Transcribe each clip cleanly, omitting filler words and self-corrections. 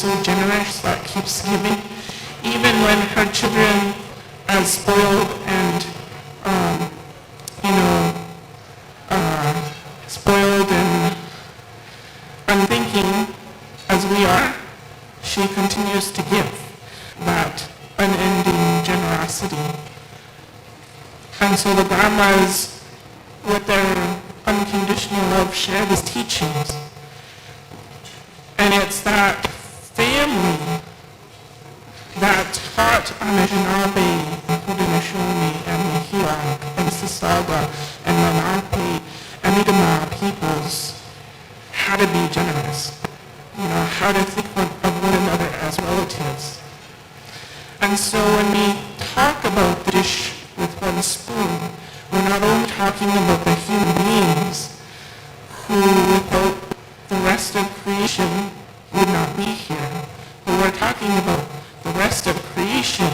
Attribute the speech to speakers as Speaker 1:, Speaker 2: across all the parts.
Speaker 1: so generous, that keeps giving, even when her children are spoiled and, spoiled and unthinking as we are, she continues to give that unending generosity. And so the grandmas, with their unconditional love, share these teachings. And it's that family that taught Anushinabe and Huda and Mihiak and Sisaga and Manape and Idama peoples how to be generous, how to think of one another as relatives. And so when we talk about the dish with one spoon, we're not only talking about the human beings who, without the rest of creation, would not be here, but we're talking about the rest of creation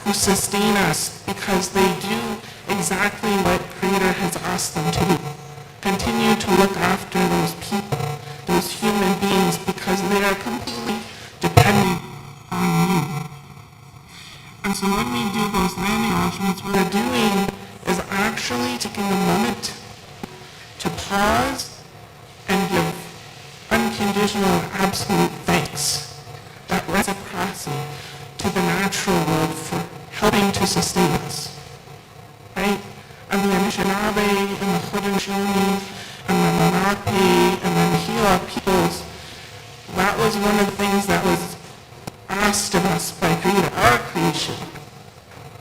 Speaker 1: who sustain us because they do exactly what Creator has asked them to do. Continue to look after those people, those human beings, because they are completely dependent on you. And so when we do those land acknowledgements, what we're doing is actually taking a moment to pause and give unconditional, absolute thanks, that reciprocity to the natural world for helping to sustain us, right? And the Anishinaabe, and the Haudenosaunee, and the Lenape, and the Mihila peoples, that was one of the things that was asked of us by Creator, our creation,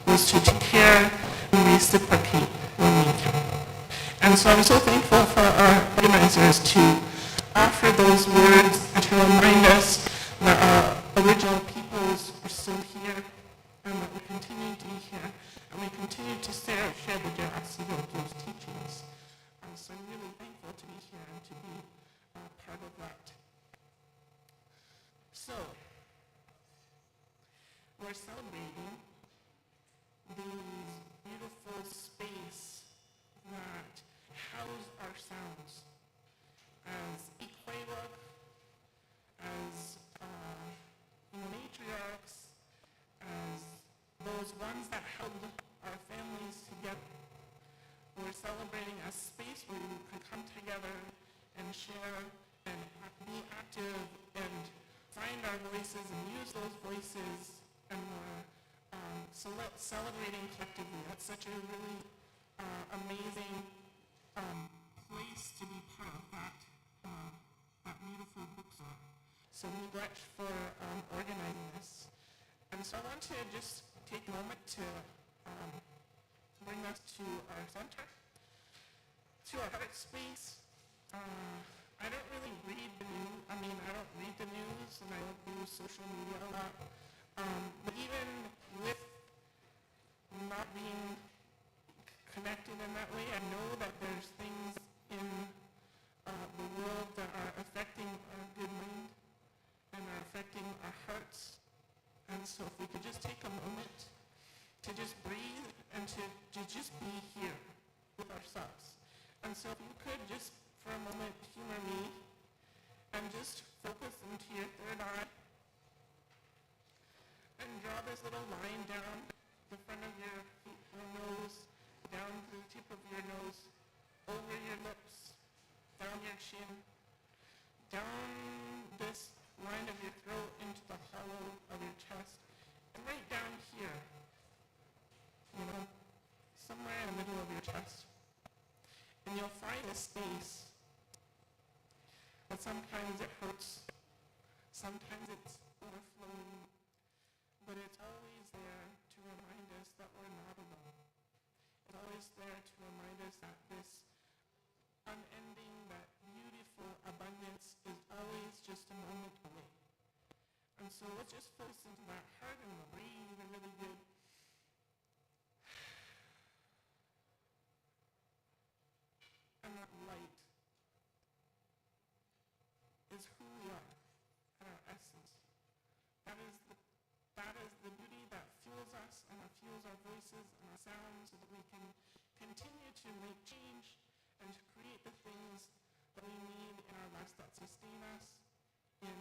Speaker 1: was to take care and reciprocate when we can. And so I'm so thankful for our organizers to offer those words and to remind us that our original peoples are still here and that we continue to be here and we continue to share the generosity of those teachings. So I'm really thankful to be here and to be part of that. So, we're celebrating these beautiful space that house our sounds as Ikwewak, as matriarchs, as those ones that held our families together. We're celebrating a space where we can come together and share and be active and find our voices and use those voices, and we're celebrating collectively. That's such a really amazing place to be part of that beautiful bookstore. So we much for organizing this. And so I want to just take a moment to bring us to our center, to our heart space. I don't really read the news. I don't read the news, and I don't do social media a lot. But even with not being connected in that way, I know that there's things in the world that are affecting our good mind and are affecting our hearts. And so if we could just take a moment to just breathe and to just be here with ourselves. And so if you could just for a moment humor me and just focus into your third eye and draw this little line down the front of your nose, down to the tip of your nose, over your lips, down your chin, down this line of your throat into the hollow of your chest, and right down here, somewhere in the middle of your chest. And you'll find a space, but sometimes it hurts, sometimes it's overflowing, but it's always there to remind us that we're not alone. It's always there to remind us that this unending, that beautiful abundance is always just a moment away. And so let's just focus into that heart and breathe really good. And that light is who we are at our essence. That is the beauty that fuels us and that fuels our voices and our sounds so that we can continue to make change and to create the things that we need in our lives that sustain us in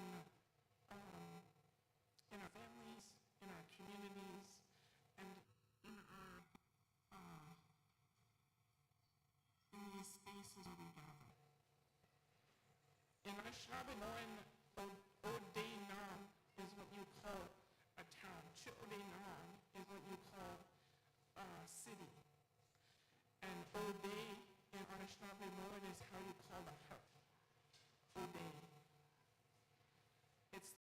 Speaker 1: is where we gather. In Anishinaabe, Odeinan is what you call a town. Chiodeinan is what you call a city. And Odei in Anishinaabe is how you call the heart. Odei. It's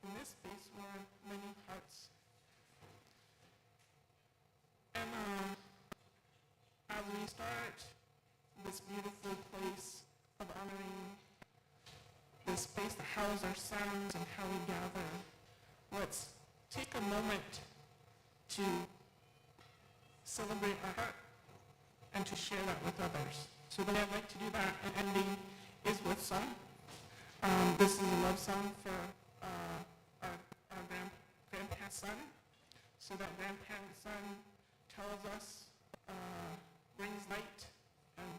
Speaker 1: in this space were many hearts. And as we start this beautiful place of honoring this space that houses our sounds and how we gather, let's take a moment to celebrate our heart and to share that with others. So the way I'd like to do that and ending is with song. This is a love song for our grandparent's son. So that grandparent's son tells us, brings light and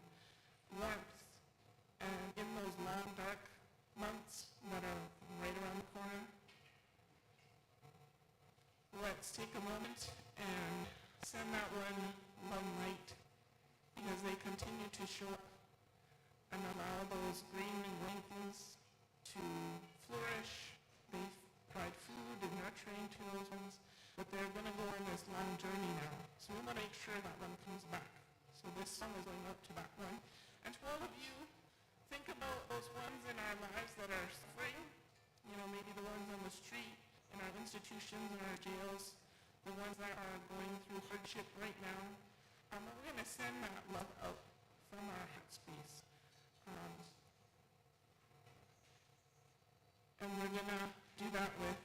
Speaker 1: warmth. And in those long, dark months that are right around the corner, let's take a moment and send that one love light, because they continue to show up and allow those green and green things to flourish. They provide food and nurturing to those ones, but they're going to go on this long journey now. So we want to make sure that one comes back. So this song is going up to that one. And to all of you, think about those ones in our lives that are suffering, maybe the ones on the street, in our institutions, in our jails, the ones that are going through hardship right now. We're going to send that love out from our heart space. And we're going to do that with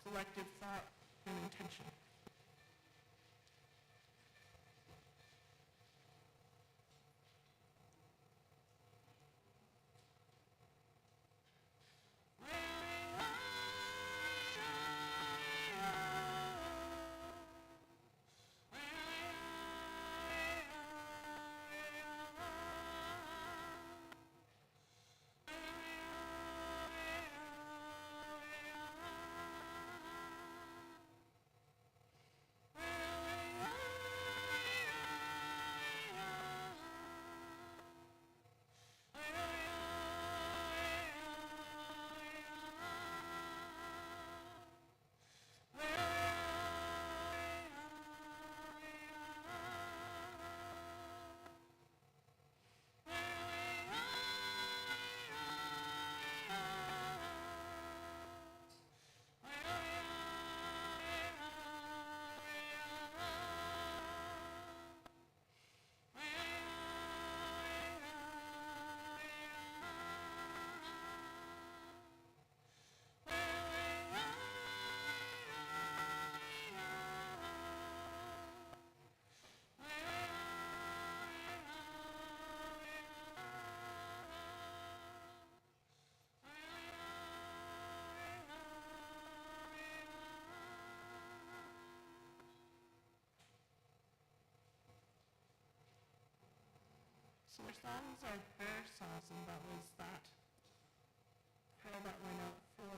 Speaker 1: collective thought and intention. So our songs are prayer songs, and that was that prayer that went out for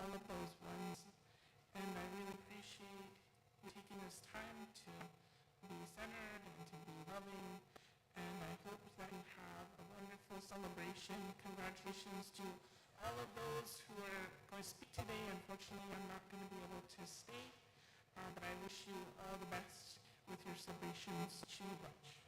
Speaker 1: all of those ones. And I really appreciate you taking this time to be centered and to be loving. And I hope that you have a wonderful celebration. Congratulations to all of those who are going to speak today. Unfortunately, I'm not going to be able to stay, but I wish you all the best with your celebrations. Chew much.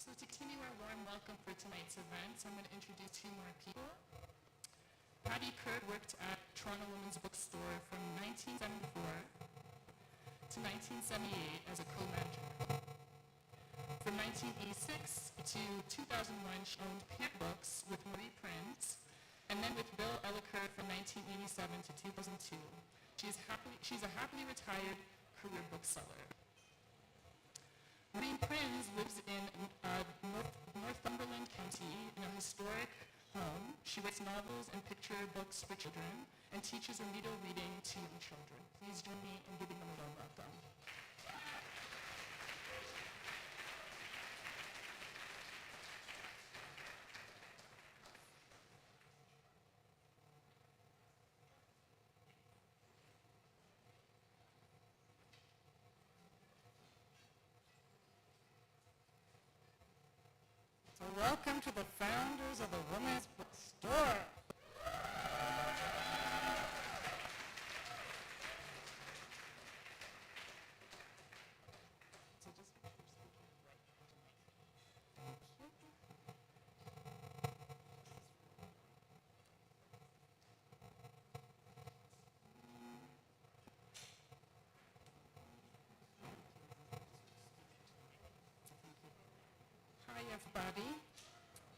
Speaker 2: So to continue our warm welcome for tonight's event, I'm going to introduce two more people. Patti Kirk worked at Toronto Women's Bookstore from 1974 to 1978 as a co-manager. From 1986 to 2001, she owned Peer Books with Prins, and then with Bill Elliker from 1987 to 2002. She's a happily retired career bookseller. Prins lives in Northumberland County in a historic home. She writes novels and picture books for children and teaches remedial reading to young children. Please join me in giving them a warm welcome.
Speaker 3: welcome to the founders of the Women's Bookstore.
Speaker 2: Hi, everybody,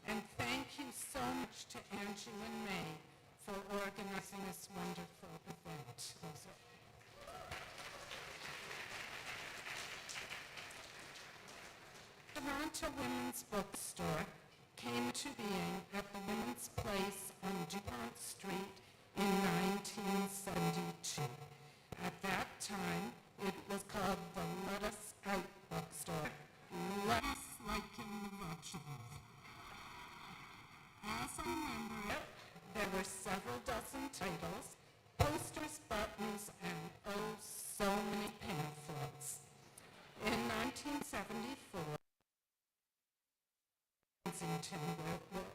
Speaker 2: and thank you so much to Angie and May for organizing this wonderful event. Toronto Women's Bookstore came to being at the Women's Place on DuPont Street in 1972. At that time, it was called the Let Us Out Bookstore. Let us like in the vegetables. As I remember it, there were several dozen titles, posters, buttons, and oh, so many pamphlets. In 1974, Kensington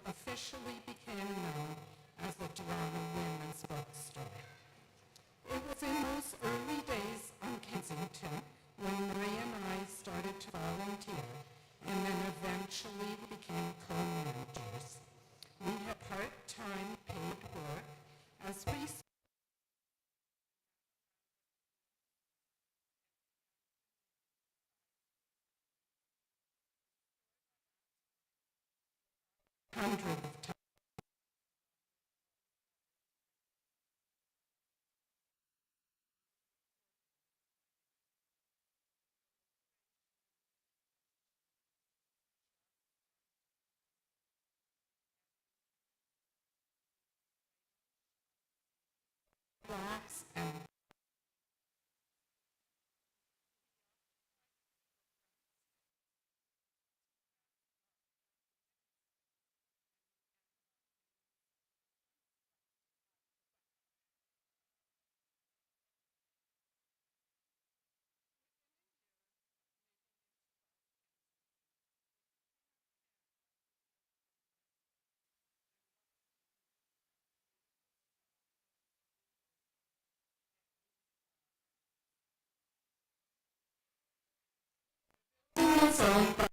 Speaker 2: officially became known as the Dianah Women's Bookstore. It was in those early days on Kensington when Marie and I started to volunteer and then eventually became co-managers. We had part-time paid work as we hundreds of times. Blocks and was owned by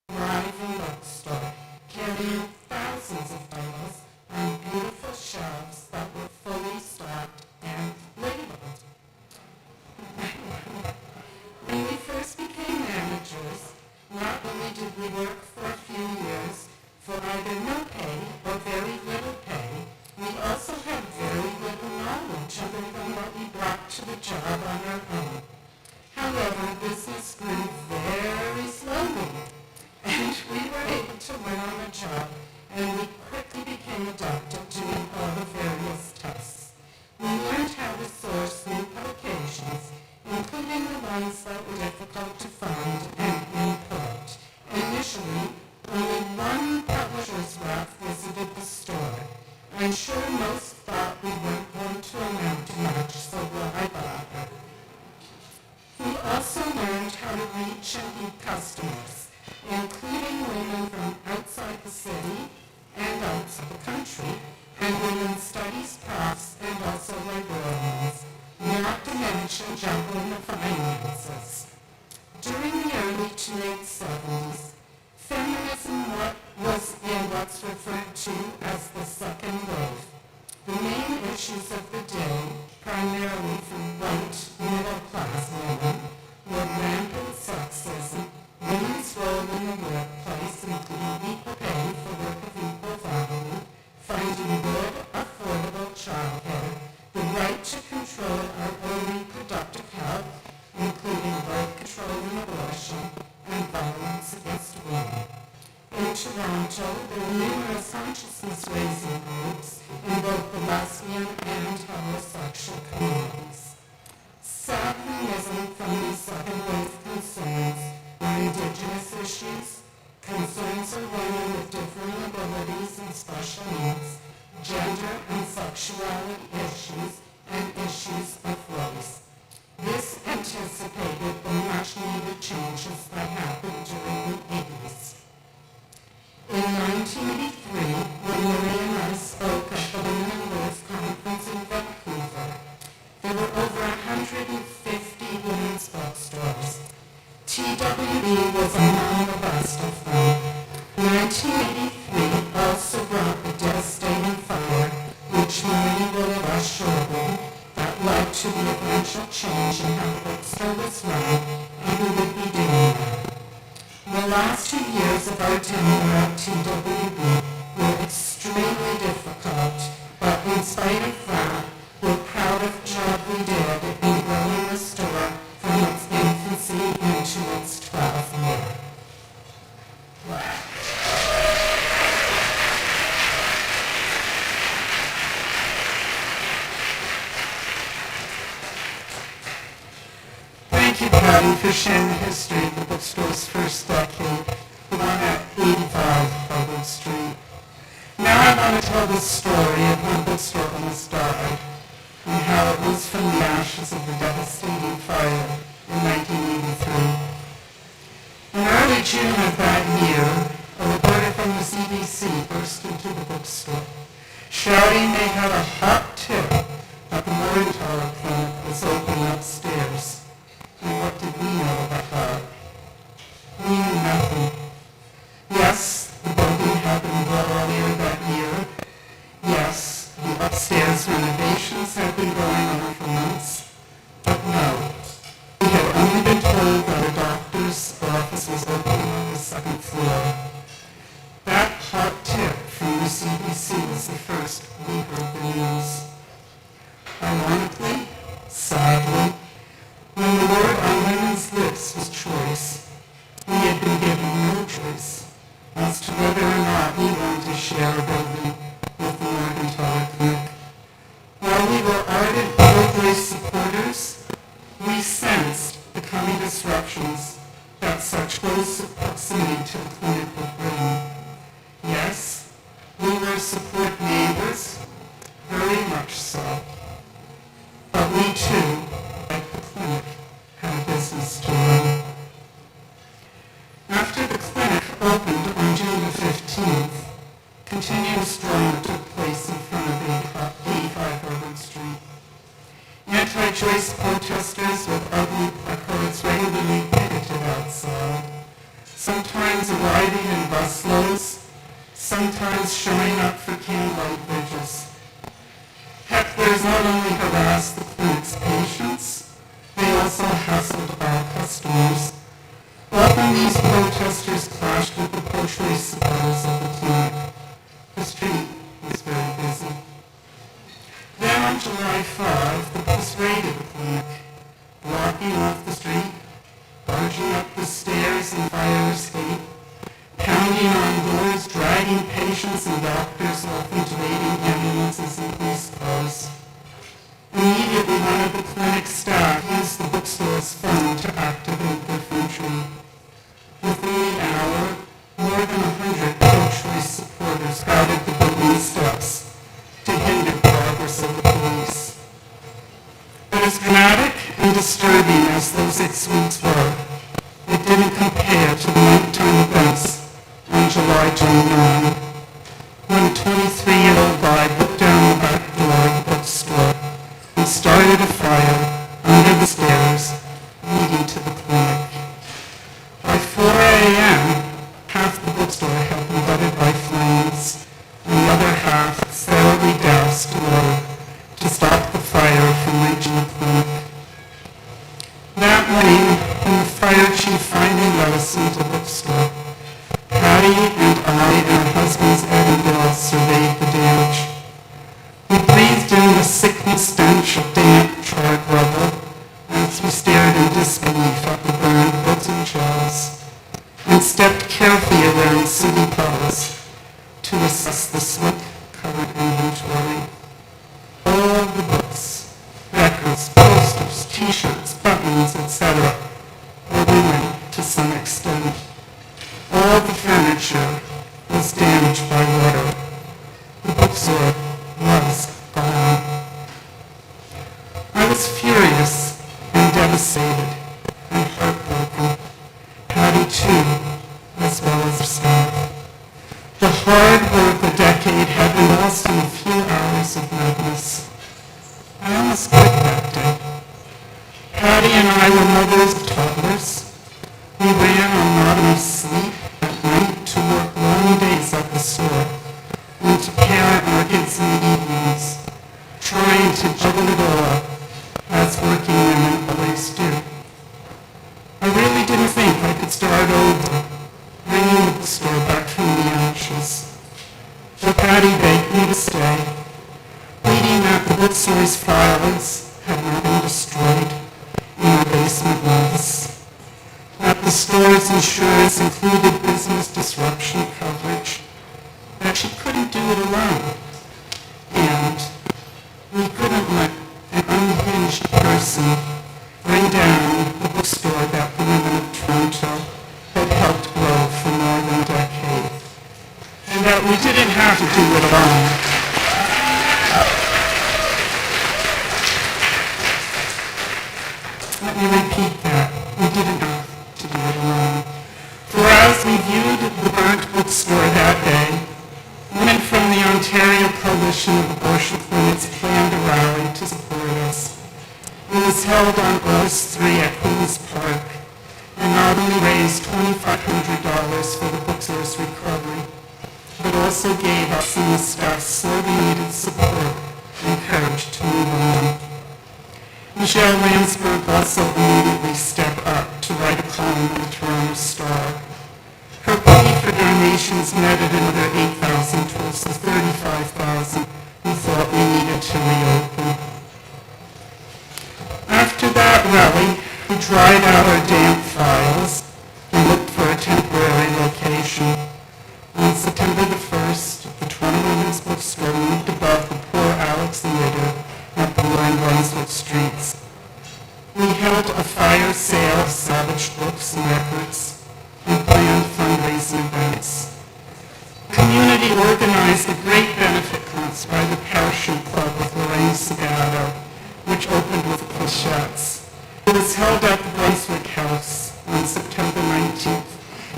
Speaker 2: thriving bookstore, carrying thousands of titles on beautiful shelves that were fully stocked and labeled. When we first became managers, not only did we work for a few years for either no pay or very little pay, we also had very little knowledge other than what we brought to the job on our own. However, business grew very slowly, and we were able to learn on the job, and we quickly became adept at doing all the various tests. We learned how to source new publications, including the ones that were difficult to find and import. Initially, only one publisher's rep visited the store. I'm sure most thought we weren't going to amount to much, so why bother? We also learned how to reach and meet customers, including women from outside the city and outside the country, and women studies profs and also librarians, not to mention juggling the finances. During the early to late 70s, feminism was in what's referred to as the second wave. The main issues of the day, primarily for white, middle-class women, were rampant sexism, women's role in the workplace, including equal pay for work of equal value, finding good, affordable childcare, the right to control our own reproductive health, including birth control and abortion, and violence against women. In Toronto, there are numerous consciousness-raising groups in both the lesbian and heterosexual communities. Sadly, missing from these second-wave concerns are Indigenous issues, concerns of women
Speaker 3: forward to the eventual change in how the bookstore was run and who would be doing it. The last 2 years of our tenure at TWB were extremely difficult, but in spite of that, we're proud of the job we did in growing the store from its infancy into its 12th year. Wow. Thank you, Patti, for sharing the history of the bookstore's first decade, the one at 85 Harvard Street. Now I want to tell the story of when the bookstore almost died, and how it was from the ashes of the devastating fire in 1983. In early June of that year, a reporter from the CBC burst into the bookstore, shouting they had a hot tip that the Moreno clinic was open upstairs. And what did we know about that? We knew nothing. Yes, the building had been built earlier that year. Yes, the upstairs renovations had been going on for months. But no, we had only been told that a doctor's office was opening on the second floor. That hot tip from the CBC was the first we heard the news. Ironically, sadly, when the word on women's lips was choice, we had been given no choice as to whether or not we wanted to share a building with the Moreno clinic. While we were ardent pro-choice supporters, we sensed the coming disruptions that such close proximity to the clinic would bring. Yes, we were support neighbors, very much so. But we too, like the clinic, had a business to run. After the clinic opened on June the 15th, continuous drama took place in front of 85 Harvard Street. Anti-choice protesters with ugly placards regularly picketed outside, sometimes arriving in busloads, sometimes showing up for candlelight vigils. Hecklers not only harassed the clinic's patients, they also hassled our customers. Often these protesters clashed with the pro-choice supporters of the clinic. The street was very busy. Then on July 5, the police raided the clinic, blocking off the street, barging up the stairs in fire escape, pounding on doors, dragging patients and doctors off into waiting ambulances and police cars. Immediately, one of the clinic's staff used the bookstore's phone to activate their phone tree. Within the hour, more than 100 pro-choice supporters crowded the building steps to hinder progress of the police. But as dramatic and disturbing as those 6 weeks were, it didn't compare to the nighttime events on July 29, when a 23-year-old guy broke down the back door of the bookstore and started a fire under the stairs leading to the clinic. By 4 a.m., half the bookstore had been gutted by flames, and the other half thoroughly doused in order to stop the fire from reaching the clinic. That morning, when the fire chief finally let us into the bookstore, Patti and I and her husband's Egan surveyed the damage. We breathed in the sickly stench of damp, charred rubble as we stared in disbelief at the burned books and shelves, and stepped carefully around city puddles to assess the smoke-covered inventory. All of the books, records, posters, t-shirts, buttons, etc. were ruined to some extent. All the furniture was damaged by water. The bookstore was gone. I was furious and devastated and heartbroken. Patti too, as well as her staff. The hard work a decade had been lost in a few hours of madness. I almost quit that day. Patti and I were mothers of toddlers. We ran on not enough sleep at night to work long days at the store and to parent our kids in the evenings, trying to juggle it all up, Patti begged me to stay, pleading that the bookstore's files had not been destroyed in our basement months, that the store's insurance included business disruption coverage, that she couldn't do it alone, and we couldn't let an unhinged person bring down the bookstore that the women of Toronto had helped grow for more than a decade, and that we didn't have to do it alone. Let me repeat that. We didn't have to do it alone. For as we viewed the burnt bookstore that day, women from the Ontario Coalition of Abortion Clinics planned a rally to support us. It was held on August 3 at Queen's Park and not only raised $2,500 for the bookstore's recovery, but also gave us and the staff sorely needed support and courage to move on. Michelle Lansberg also immediately stepped up to write a column in the Toronto Star. Her plea for donations netted another $8,000 towards the $35,000 we thought we needed to reopen. After that rally, we dried out our damp files and looked for a temporary location. On September the 1st, the Toronto Women's Bookstore moved above the Poor Alex litter at Bloor and Brunswick Streets. We held a fire sale of salvaged books and records and planned fundraising events. The community organized a great benefit concert by the Parachute Club with Lorraine Sabato, which opened with clichettes. It was held at the Brunswick House on September 19th,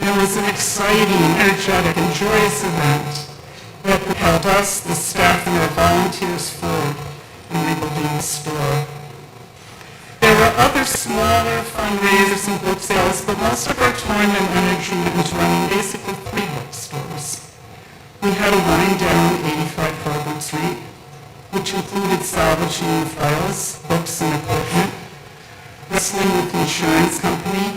Speaker 3: and it was an exciting, energetic, and joyous event that propelled us, the staff, and our volunteers forward in rebuilding the store. There were other smaller fundraisers and book sales, but most of our time and energy went into running basically 3 bookstores. We had a wine down 85 Harvard Street, which included salvaging files, books, and equipment, wrestling with the insurance company,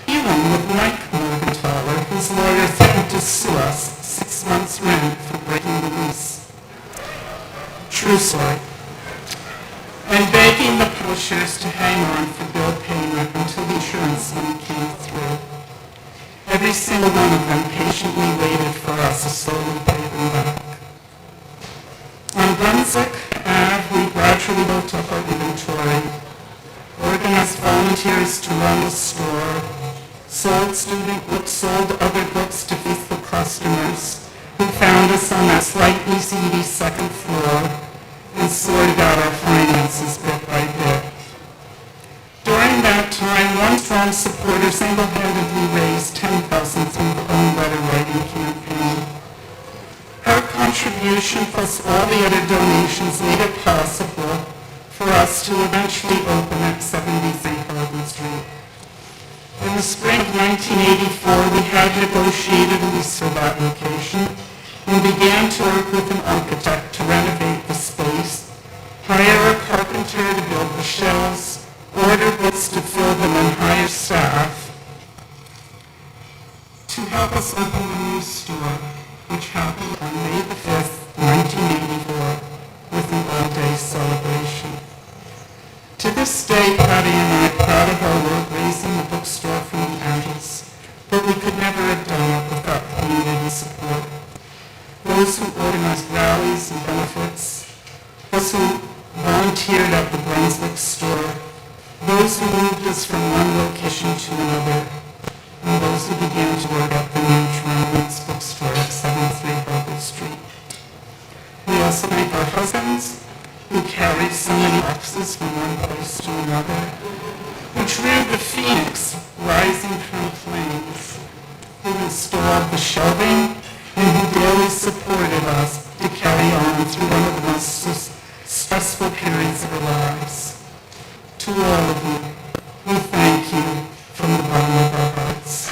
Speaker 3: even with Mike Morgenthaler, whose lawyer threatened to sue us 6 months' rent for breaking the lease. True story. And begging the publishers to hang on for bill payment until the insurance money came through. Every single one of them patiently waited for us to slowly pay them back. On Brunswick Ave, we gradually built up our inventory, organized volunteers to run the store, sold student books, sold other books to faithful customers who found us on that slightly seedy second floor, and sorted out our finances bit by bit. During that time, one strong supporter single-handedly raised $10,000 through her own letter-writing campaign. Her contribution plus all the other donations made it possible for us to eventually open at 73 Harvard Street. In the spring of 1984, we had negotiated a lease for that location and began to work with an architect to renovate the space, hire a carpenter to build the shelves, order books to fill them, and hire staff to help us open the new store, which happened on May the 5th, 1984, with an all-day celebration. To this day, Patti and I are proud of our work raising the bookstore from the ashes, but we could never have done it without community support. Those who organized rallies and benefits, those who volunteered at the Brunswick store, those who moved us from one location to another, and those who began to work at the new Toronto Women's Bookstore at 73 Harvard Street. We also thank our husbands, who carried so many boxes from one place to another, who drew the phoenix rising from flames, who installed the shelving, and who daily supported us to carry on through one of the most stressful periods of our lives. To all of you, we thank you from the bottom of our hearts.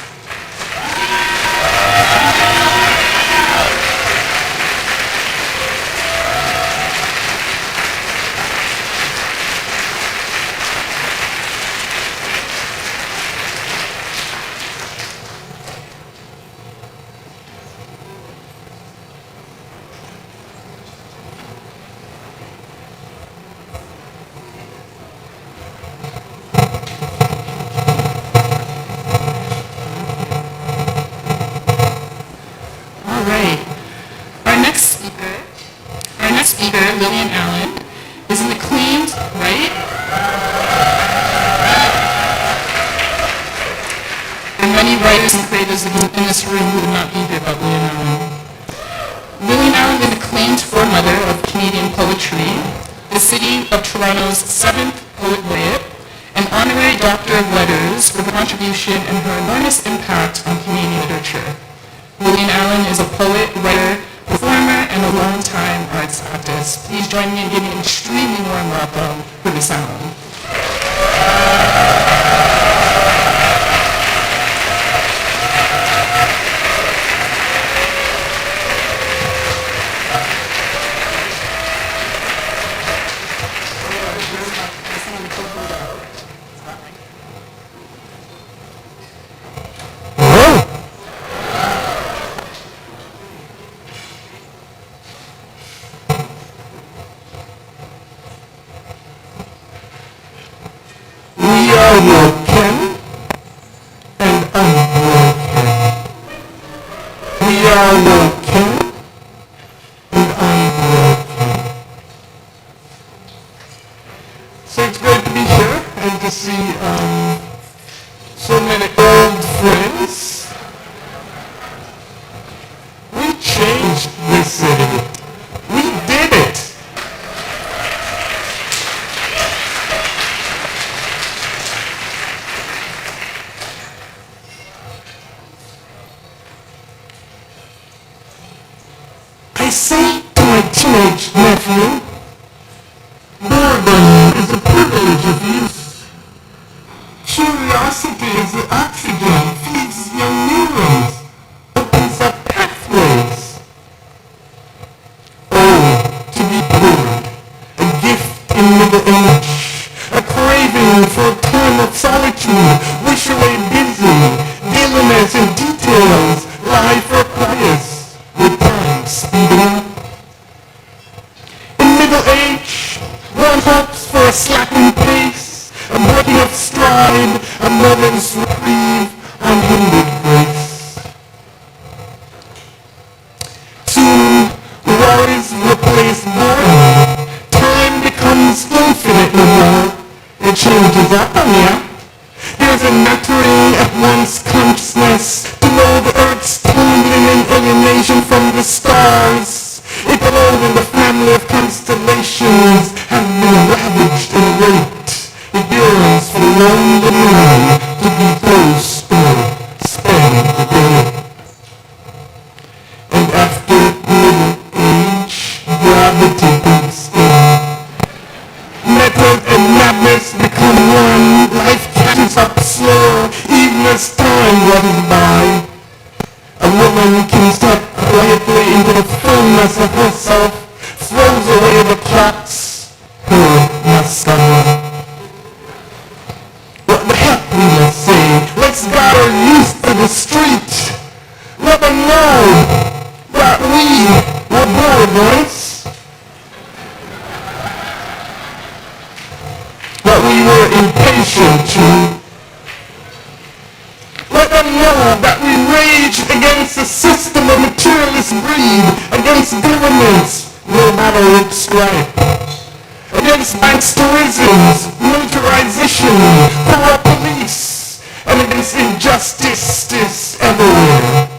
Speaker 2: writers and creators in this room who would not be here about Lillian Allen. Lillian Allen is an acclaimed foremother of Canadian poetry, the City of Toronto's 7th Poet Laureate, an honorary Doctor of Letters for her contribution and her enormous impact on Canadian literature. Lillian Allen is a poet, writer, performer, and a longtime arts activist. Please join me in giving an extremely warm welcome for Miss Allen.
Speaker 3: Broken and unbroken. We are broken and unbroken. So it's great to be here and to see so many old friends. We changed this city. We did it. I say to my teenage nephew, boredom is a privilege of youth. Curiosity is an oxygen, feeds young neurons, opens up pathways. Oh, to be bored, a gift in middle age, a craving for a time of solitude, wish away busy, dealiness in details, life requires. With time speeding up. In middle age, one hopes for a slackened pace, a breaking of stride, a moment's reprieve, unhindered grace. Soon, worries replace boredom. Time becomes infinite no more. It changes up on ya. There's a nattering at one's consciousness to know the earth's tumbling in alienation from the stars. It alone in the family of constellations have been ravaged and raped. It yearns for lonely moon to be close or spend the day. And after middle age, gravity creeps in. Method and madness become one. Life catches up slower, even as time runs by. A woman can step quietly into the fullness of herself, throws away the clocks, her mascara. What the heck, we must say, let's gather youth to the street. Let them know that we were bored once. But we were impatient too. Let them know that we raged against a system of materialist greed, against governments, no matter its stripe, against banks' tourisms, militarization, corrupt police, and against injustice everywhere.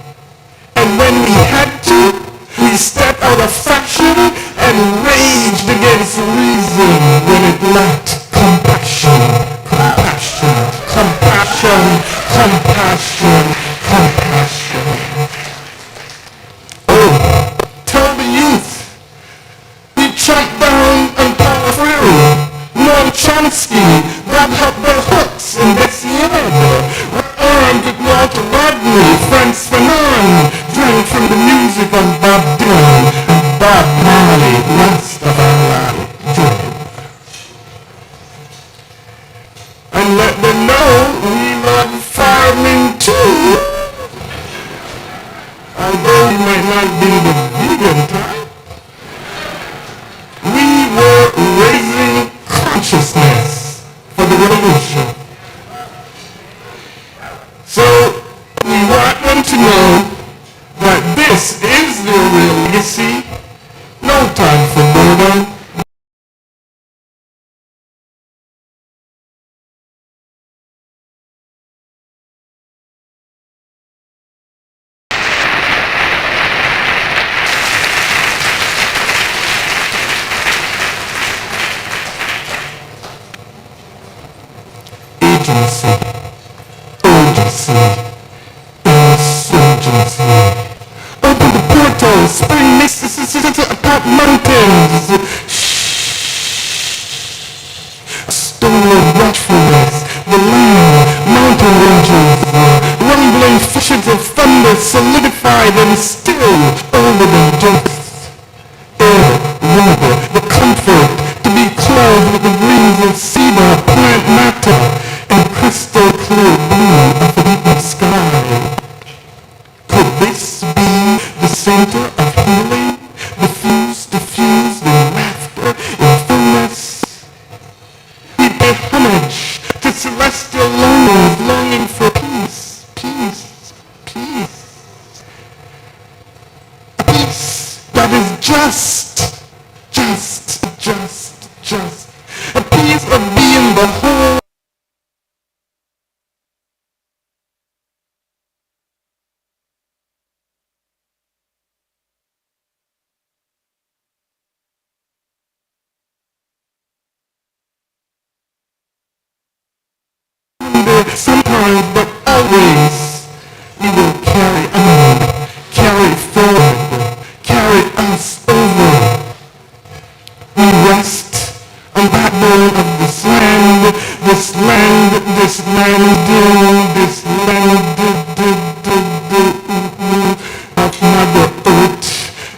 Speaker 3: And when we had to, we stepped out of fashion and raged against reason when it lacked compassion, compassion, compassion, compassion, compassion. Oh, tell the youth, we tramped down and power through. Noam Chomsky grabbed up their hooks in Decter, were armed with Walter Rodney, Franz Fanon, drank from the music of Bob Dylan and Bob Marley, last of our dread. And let them know we love farming too. Although we might not be the vegan type, we were raising consciousness for the revolution. So we want them to know that this is their real legacy. No time for boredom. urgency, insurgency. Open the portals, spring mists atop mountains. A storm of watchfulness, the land, mountain ranges, rumbling fishes of thunder solidified and still older than death. Air, water, the comfort to be clothed with the breeze of cedar, plant matter, and crystal clear blue of the evening sky. Could this be the center of healing, diffused in laughter, in fullness? We pay homage to celestial longings, longing for peace, peace, peace. A peace that is just. A peace of being the whole. Sometimes, but always, we will carry on, carry forward, carry us over. We rest on the backbone of this land, of Mother Earth,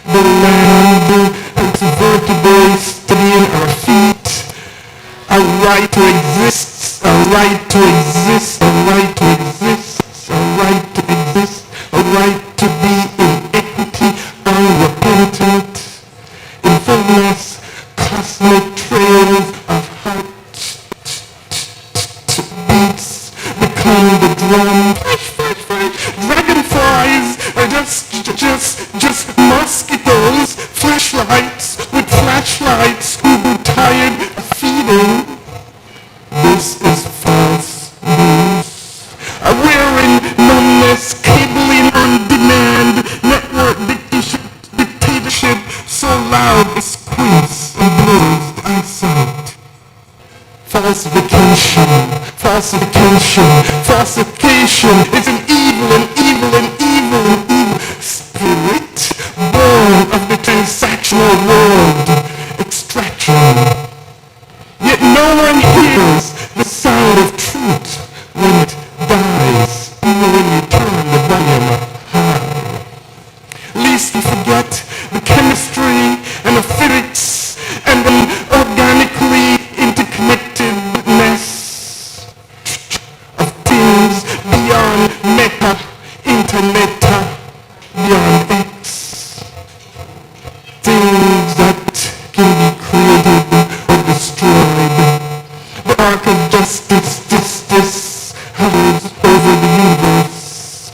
Speaker 3: the land, its vertebrae steadying our feet, a right to exist, a right to exist, a right to exist, a right to exist, a right to be in equity, unrepentant, in fullness, cosmic trails of heart beats become the drum. Dragonflies are just mosquitoes, flashlights with flashlights who grew tired of feeding. This is false news. We're in numbness, cabling on demand, network dictatorship so loud it squints and blurs the eyesight. Falsification is an evil spirit born of the transactional world. Extraction. Yet no one hears the sound of truth when it dies, even when you turn the volume up high. Lest we forget the chemistry and the physics and the organically interconnectedness of things beyond meta, intermeta, beyond X. Things that can be created or destroyed. The arc of justice, this hovers over the universe.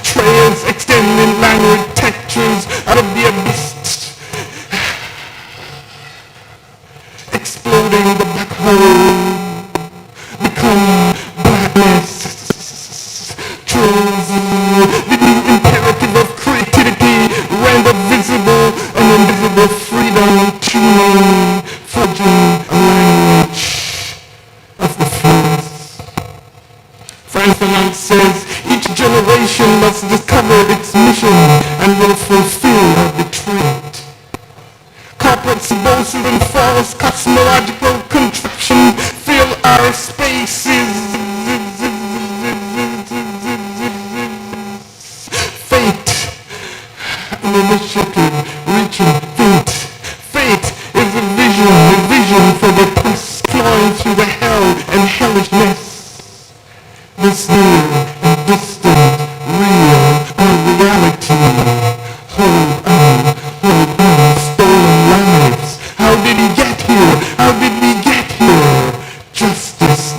Speaker 3: Trails extending languid textures out of the abyss. Exploding the black hole. Become blackness. Trolls, the new imperative of creativity, render visible and invisible freedom, tuning, forging a language of the fields. Fernandez says each generation must discover its mission and will fulfill or betray it. Corporate symbiosis and false cosmological contraction fill our spaces. Fate, an initiative reaching fate. Fate is a vision for the pus flowing through the hell and hellishness. This near and distant, real unreality. Hold on, stolen lives. How did he get here? How did we get here? Justice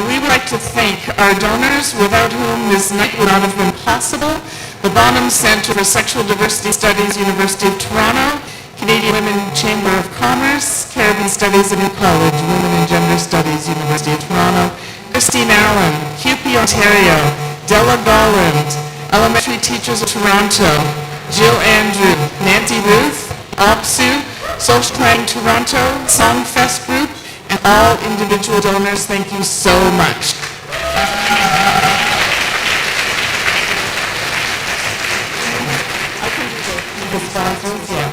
Speaker 1: We would like to thank our donors, without whom this night would not have been possible. The Bonham Centre for Sexual Diversity Studies, University of Toronto, Canadian Women Chamber of Commerce, Caribbean Studies at New College, Women and Gender Studies, University of Toronto, Christine Allen, CUPE Ontario, Della Golland, Elementary Teachers of Toronto, Jill Andrew, Nancy Ruth, OPSU, Social Planning Toronto, Songfest Group, and all individual donors, thank you so much. The sponsors, yeah.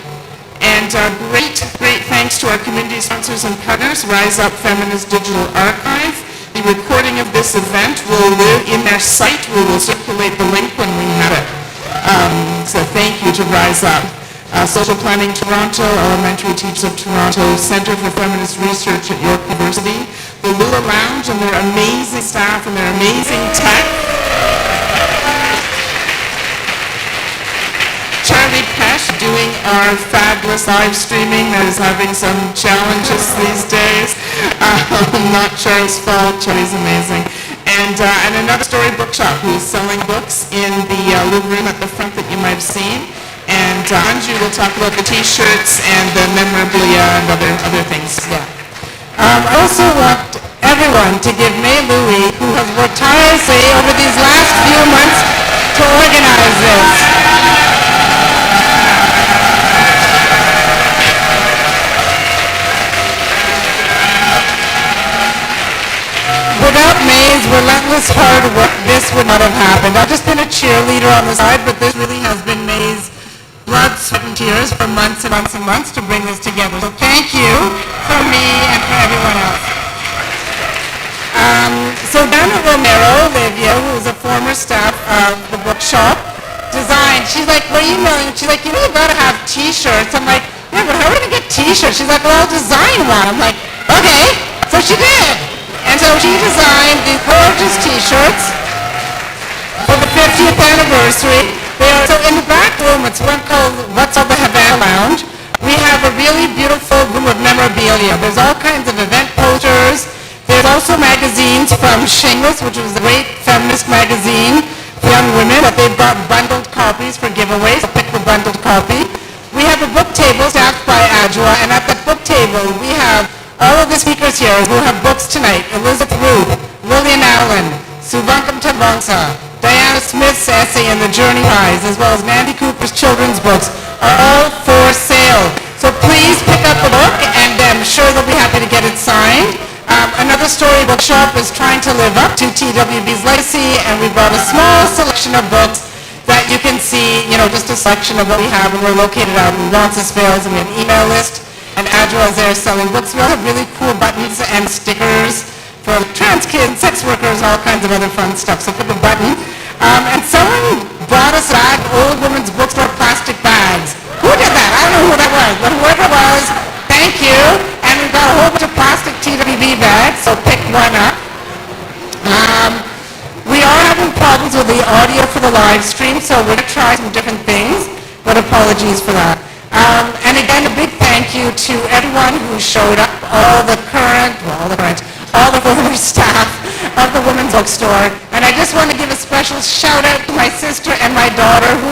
Speaker 1: And great thanks to our community sponsors and partners, Rise Up Feminist Digital Archive. The recording of this event will live in their site. We will circulate the link when we have it. So thank you to Rise Up. Social Planning Toronto, Elementary Teachers of Toronto, Centre for Feminist Research at York University, the Lula Lounge and their amazing staff and their amazing tech. Charlie Pesh doing our fabulous live streaming that is having some challenges these days. Not Charlie's fault, Charlie's amazing. And another story bookshop who is selling books in the living room at the front that you might have seen. And Anju will talk about the t-shirts and the memorabilia and other things as well.
Speaker 4: I also want everyone to give May Louie, who has worked tirelessly over these last few months to organize this. Without May's relentless hard work, this would not have happened. I've just been a cheerleader on the side, but this really has been May's blood, sweat, and tears for months and months and months to bring this together. So thank you for me and for everyone else. So Dianah Romero, Olivia, who is a former staff of the bookshop, designed, she's like, what are you emailing? She's like, you know, you gotta have t-shirts. I'm like, yeah, but how are we gonna get t-shirts? She's like, well, I'll design one. I'm like, okay. So she did. And so she designed these gorgeous t-shirts for the 50th anniversary. So in the back room, it's one called What's All the Havana Lounge. We have a really beautiful room of memorabilia. There's all kinds of event posters. There's also magazines from Shameless, which was a great feminist magazine for young women, but they've got bundled copies for giveaways. So pick the bundled copy. We have a book table staffed by Adjoa, and at that book table, we have all of the speakers here who have books tonight. Elizabeth Ruth, Lillian Allen, Souvankham Thammavongsa, Dianah Smith's essay in the Journey Prize, as well as Mandy Cooper's children's books, are all for sale. So please pick up a book, and I'm sure they'll be happy to get it signed. Another story bookshop is trying to live up to TWB's legacy, and we brought a small selection of books that you can see, you know, just a selection of what we have, and we're located out in Roncesvalles, and we have an email list, and Adjoa is there selling books. We also have really cool buttons and stickers for trans kids, sex workers, all kinds of other fun stuff. So click a button. And someone brought us back old women's bookstore plastic bags. Who did that? I don't know who that was, but whoever it was, thank you. And we've got a whole bunch of plastic TWB bags, so pick one up. We are having problems with the audio for the live stream, so we're going to try some different things, but apologies for that. And again, a big thank you to everyone who showed up, all the former staff of the Women's Bookstore. And I just want to give a special shout out to my sister and my daughter who